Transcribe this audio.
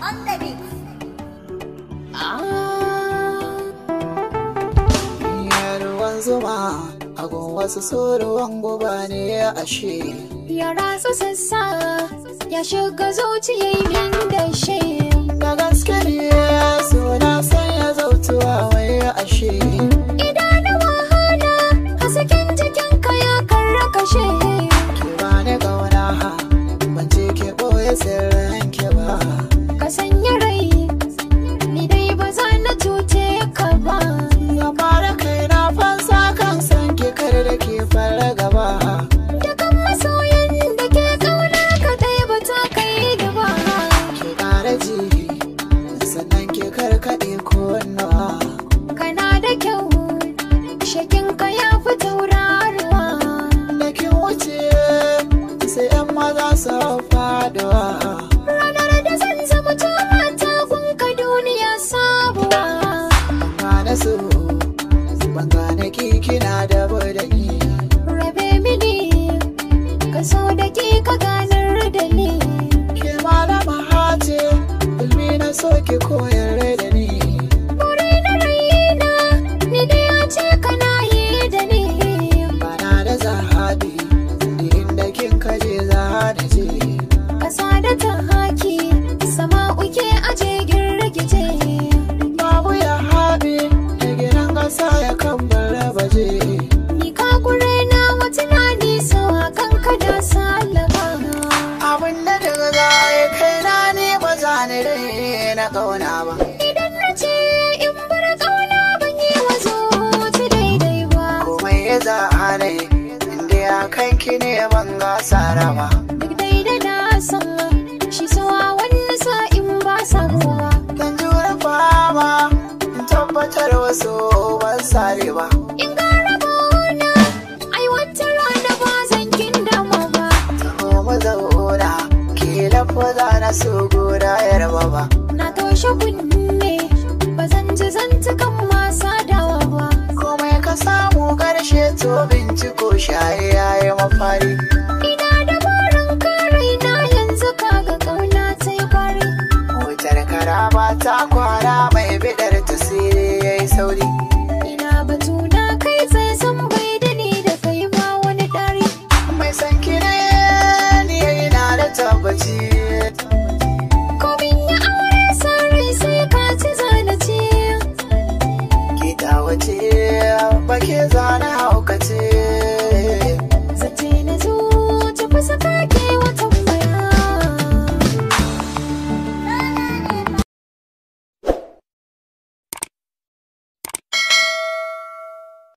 on the beat. Ruwan zuma agun wasu so ruwan guba ne ya ashe. Yara su sassa ya shiga zuciyar min da shi. Da gaske ne suna sanya zautuwa wai ya ashe. Idan wahala hasken jikinka ya karrakashe. Ki bani kauna ban ce ki ɓoye sirrin ki ba. Ka sanya rai ni dai ba za na cuce ka ba. Ya fara kai na fansa kan san ki kar da ke fara gaba. Dukan masoyan da ke kaunar ka dai ba ta kai da ba. Ki ƙara ji sannan ki karkaɗe kunnuwa. Kana da kyau shakinka ya fi tauraruwa. Da kin wuce sai 'yan maza su faduwa. Ranar da zan zama mata gunka duniya sabuwa. Bana so ban gane ki kina da budani. Rabe mini ka so da ki ka ganar da ni. Ke malama hace ilmi na so ki koyar da ni. Buri na raina ni da ya ce kana yi da ni. Bana da zahabi da inda kin kaje za da je. Kasa da ta haki sama uke aje girgice. Babu ya haɓe da gidan ƙasa ya kan baje. Ni ka kure na wata na nisa kanka da salama. Abin da daga za ya kai na ne ba za ni na ƙauna ba. Idan na ce in bar ƙauna ban yi wa zuci daidai ba. Komai ya za a rai inda ya kanki ne ban gasa ba. Duk daidai na san shi sawa wani sa'in ba samuwa. Dan jure fama in tabbatar wasu ban sare ba. In gara bona ai wata rana ba zan kin dama ba. Taho mu zauna ke lafaza na so guda yarba ba. Na toshe kunne ba zan ji zantukan masa dawa ba. Komai ka samu karshe to binciko shaye yayi mafari. Ina da burin karai na yanzu kaga kauna ta yi kwari. Wutar kara ba ta kwara mai